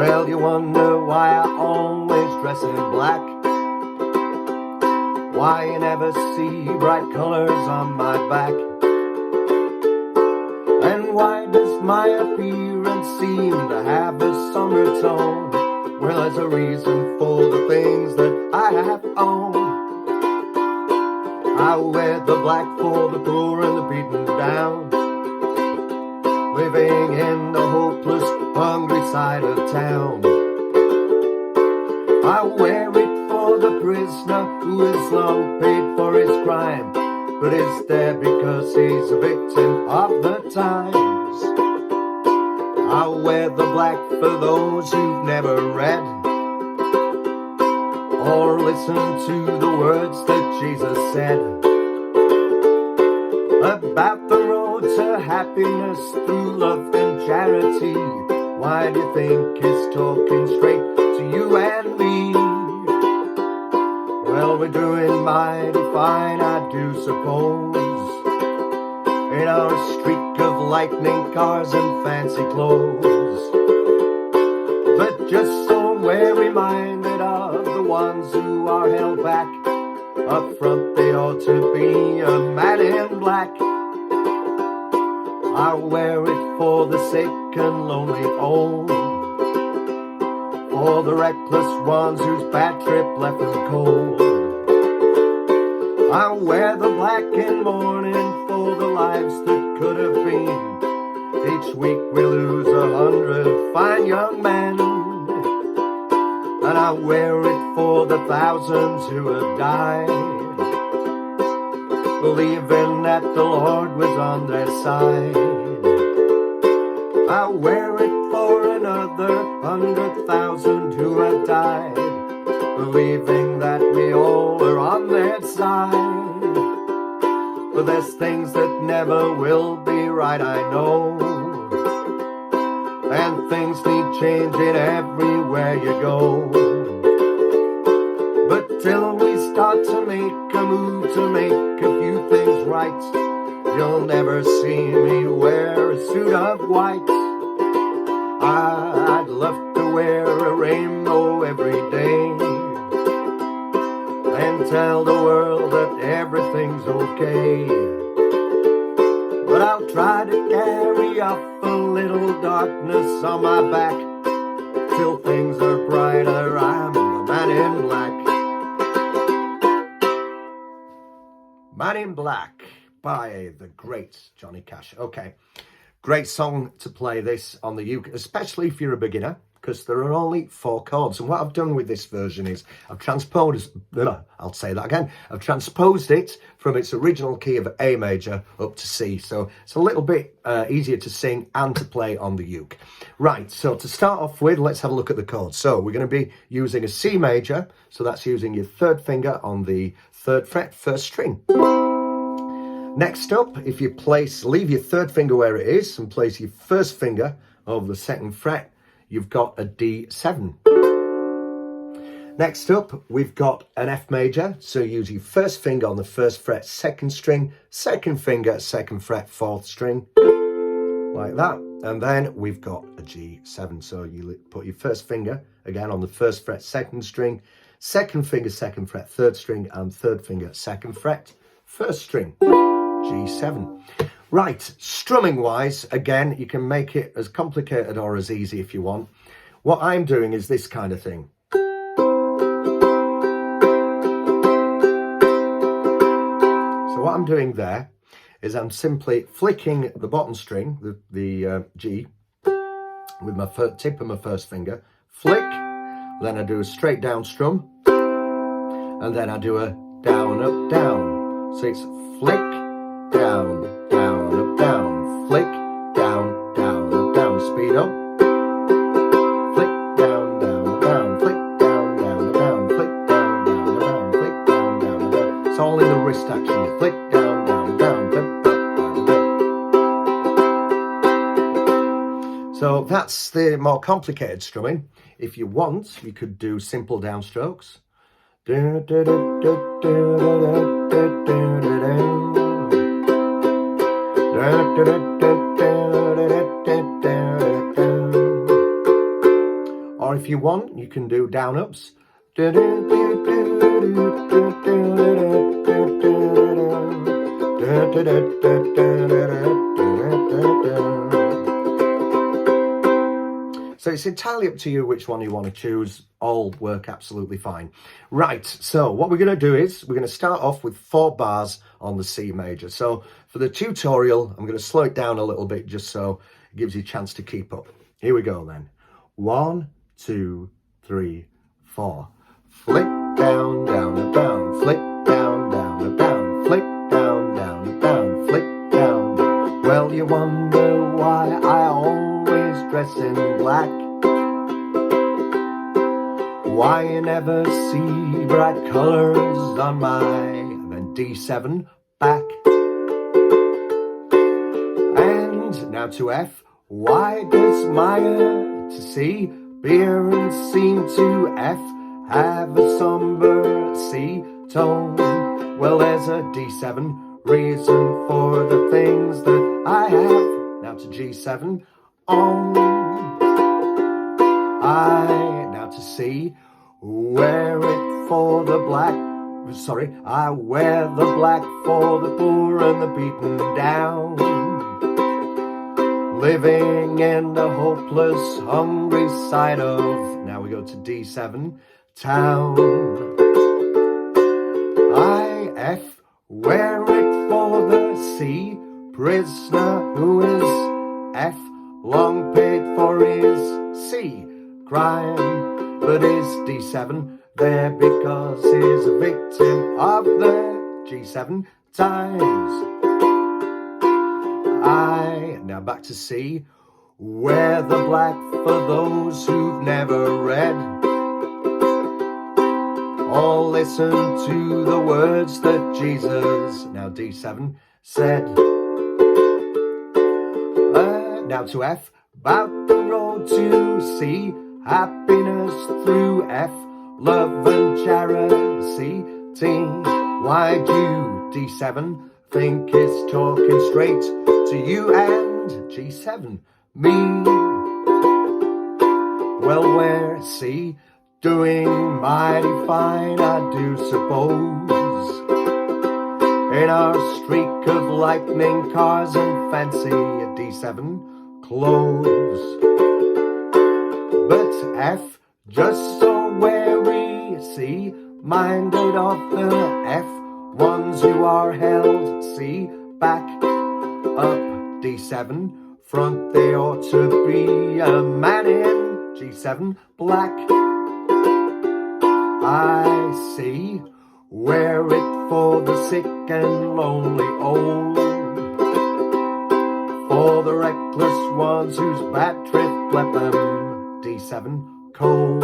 Well, you wonder why I always dress in black, why you never see bright colors on my back, and why does my appearance seem to have a somber tone? Well, there's a reason for the things that I have on. I wear the black for the poor and the beaten down, living in the hopeless, hungry side of town. I wear it for the prisoner who has long paid for his crime, but is there because he's a victim of the times. I wear the black for those who've never read or listened to the words that Jesus said about the road to happiness through love and charity. Why do you think he's talking straight to you and me? Well, we're doing mighty fine, I do suppose, in our streak of lightning cars and fancy clothes. But just so we're reminded of the ones who are held back, up front they ought to be a man in black. I wear it for the sick and lonely old, for the reckless ones whose bad trip left them cold. I wear the black in mourning for the lives that could have been. Each week we lose 100 fine young men, and I wear it for the thousands who have died, believing that the Lord was on their side. I wear it for another 100,000 who have died, believing that we all are on their side. But there's things that never will be right, I know, and things need changing everywhere you go. But till we start to make a move to make a few things right, you'll never see me wear a suit of white. I'd love to wear a rainbow every day and tell the world that everything's okay. But I'll try to carry off a little darkness on my back till things are brighter. I'm the man in black. Man in Black by the great Johnny Cash. Okay, great song to play this on the uke, especially if you're a beginner, because there are only 4 chords. And what I've done with this version is I've transposed it from its original key of A major up to C. So it's a little bit easier to sing and to play on the uke. Right, so to start off with, let's have a look at the chords. So we're going to be using a C major. So that's using your 3rd finger on the 3rd fret, 1st string. Next up, if you leave your 3rd finger where it is and place your 1st finger over the 2nd fret, you've got a D7. Next up, we've got an F major. So use your 1st finger on the 1st fret, 2nd string, 2nd finger, 2nd fret, 4th string, like that. And then we've got a G7. So you put your 1st finger again on the 1st fret, 2nd string, 2nd finger, 2nd fret, 3rd string, and 3rd finger, 2nd fret, 1st string, G7. Right, strumming wise, again, you can make it as complicated or as easy if you want. What I'm doing is this kind of thing. So what I'm doing there is I'm simply flicking the bottom string, the G, with my tip of my 1st finger, flick, then I do a straight down strum, and then I do a down, up, down. So it's flick, down, down, up, down, flick, down, down, up, down, speed up, flick, down, down, up, down, flick, down, down, up, down, flick, down, down, up, down, flick, down, down, up, down. It's all in the wrist action, flick, down, down, down, down, down, down. So that's the more complicated strumming. If you want, you could do simple downstrokes. if you want, you can do down ups. So it's entirely up to you which one you want to choose. All work absolutely fine. Right, so what we're going to do is we're going to start off with 4 bars on the C major. So for the tutorial, I'm going to slow it down a little bit just so it gives you a chance to keep up. Here we go then. 1, 2, 3, 4. Flick down, down, and down. Flick down, down, and down. Flick down, down, and down. Flick down, down. Well, you wonder why I always dress in black. Why you never see bright colours on my then D7 back. And now to F. Why does minor to C ppearance seem to F have a somber C tone? Well, there's a D7 reason for the things that I have. Now to G7 on. I now to C, wear it for the black. Sorry, I wear the black for the poor and the beaten down. Living in the hopeless, hungry side of, now we go to D7, town. I, F, wear it for the C, prisoner who is F, long paid for his C, crime, but is D7 there because he's a victim of the G7 times. I, now back to C, wear the black for those who've never read or listened to the words that Jesus, now D7, said. Now to F, bout the road to C, happiness through F, love and charity. Why do D7 think it's talking straight to you and G7 me? Well, we're C, doing mighty fine, I do suppose, in our streak of lightning cars and fancy D7 clothes. But F, just so wary C, minded of the F ones who are held C back up D7 front. They ought to be a man in G7 black. I see, wear it for the sick and lonely old, for the reckless ones whose bad trip left them D7 cold.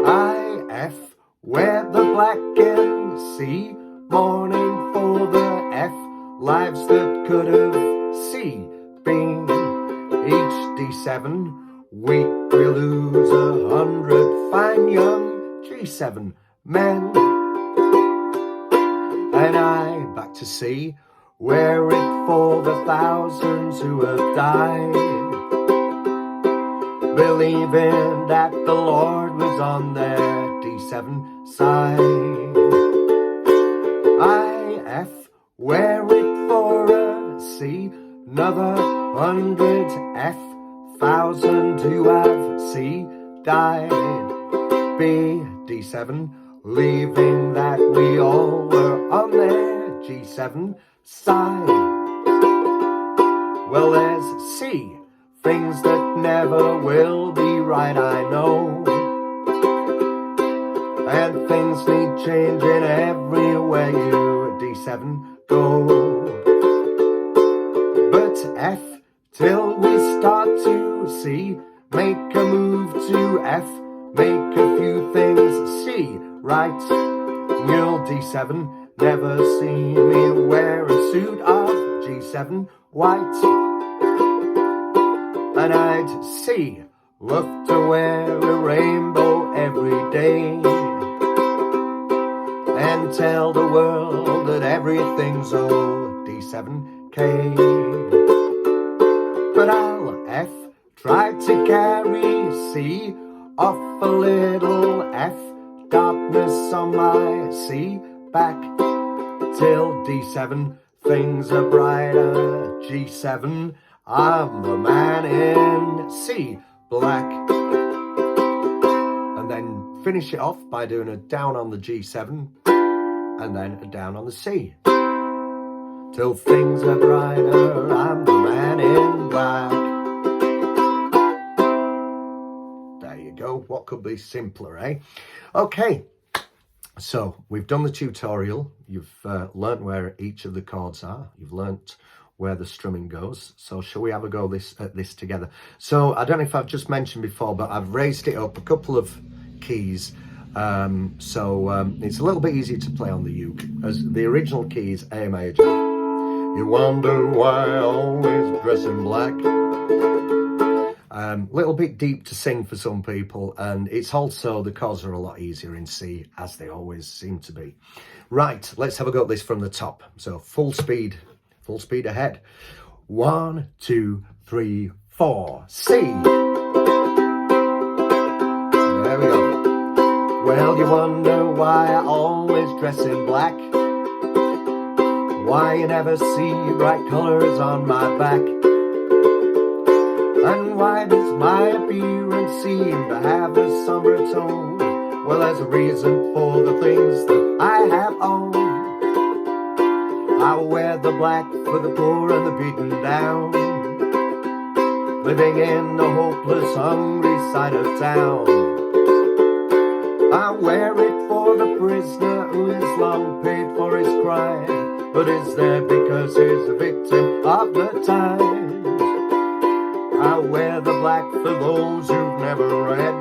I, F, wear the black in C, mourning for the F, lives that could have C been each D7 week. We lose 100 fine young G7 men. And I, back to C, wear it for the thousands who have died, believing that the Lord was on their D7 side. I, F, wear it for a C, another 100 F, 1,000 who have C died. B, D7, leaving that we all were on their G7 side. Well, there's C, things that never will be right, I know, and things need changing everywhere you D7 go. But F, till we start to C, make a move to F, make a few things C right. You'll D7 never see me wear a suit of G7 white. And I'd C, love to wear a rainbow every day, and tell the world that everything's D7K. But I'll F, Try to carry C off a little F, darkness on my C, back till D7, things are brighter, G7, I'm the man in C, black. And then finish it off by doing a down on the G7 and then a down on the C. Till things are brighter, I'm the man in black. There you go. What could be simpler, eh? Okay, so we've done the tutorial. You've learnt where each of the chords are. You've learnt where the strumming goes. So shall we have a go at this together? So I don't know if I've just mentioned before, but I've raised it up a couple of keys. It's a little bit easier to play on the uke, as the original key is A major. You wonder why I always dress in black. Little bit deep to sing for some people, and it's also, the chords are a lot easier in C, as they always seem to be. Right, let's have a go at this from the top. So full speed ahead. 1, 2, 3, 4, C. There we go. Well, you wonder why I always dress in black, why you never see bright colours on my back, and why does my appearance seem to have a somber tone? Well, there's a reason for the things that I have on. I wear the black for the poor and the beaten down, living in the hopeless, hungry side of town. I wear it for the prisoner who is long paid for his crime, but is there because he's a victim of the times. I wear the black for those who've never read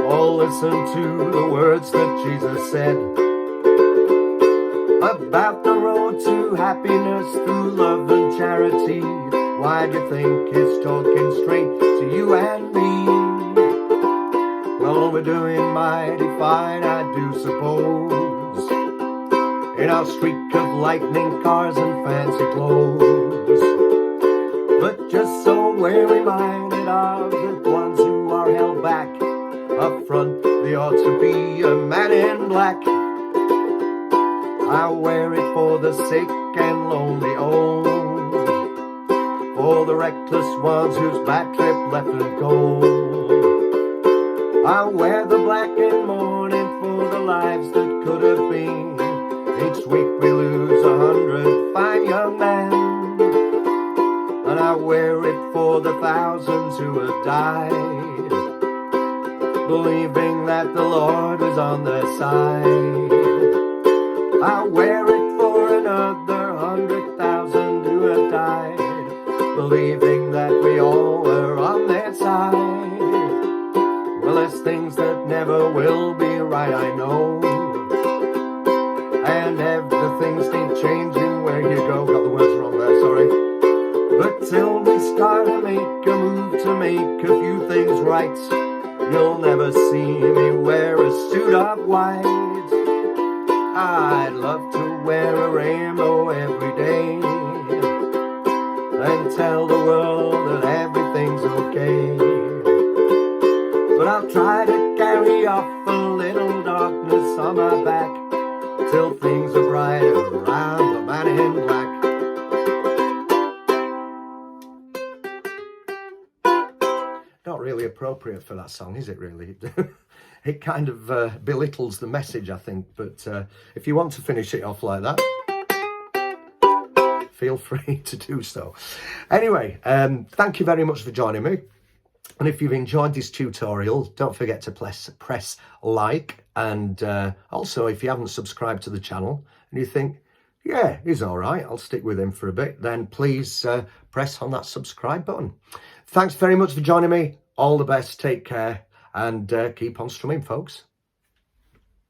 or listened to the words that Jesus said about the road to happiness through love and charity. Why do you think he's talking straight to you and me? Well, we're doing mighty fine, I do suppose, in our streak of lightning cars and fancy clothes. But just so we're reminded of the ones who are held back, up front there ought to be a man in black. I wear it for the sick and lonely old, for the reckless ones whose bad trip left them cold. I wear the black in mourning for the lives that could have been. Each week we lose 100 fine young men, and I wear it for the thousands who have died, believing that the Lord was on their side. I wear it for another 100,000 who have died, believing that we all were on their side. Well, there's things that never will be right, I know, and everything's need changing where you go. Got the words wrong there, sorry. But till we start to make a move to make a few things right, you'll never see me wear a suit of white. I'd love to wear a rainbow every day and tell the world that everything's okay. But I'll try to carry off a little darkness on my back till things are brighter around the man in black. Not really appropriate for that song, is it really? It kind of belittles the message, I think, but if you want to finish it off like that, feel free to do so. Anyway, thank you very much for joining me. And if you've enjoyed this tutorial, don't forget to press like. And also, if you haven't subscribed to the channel and you think, yeah, he's all right, I'll stick with him for a bit, then please press on that subscribe button. Thanks very much for joining me. All the best, take care, and keep on strumming, folks.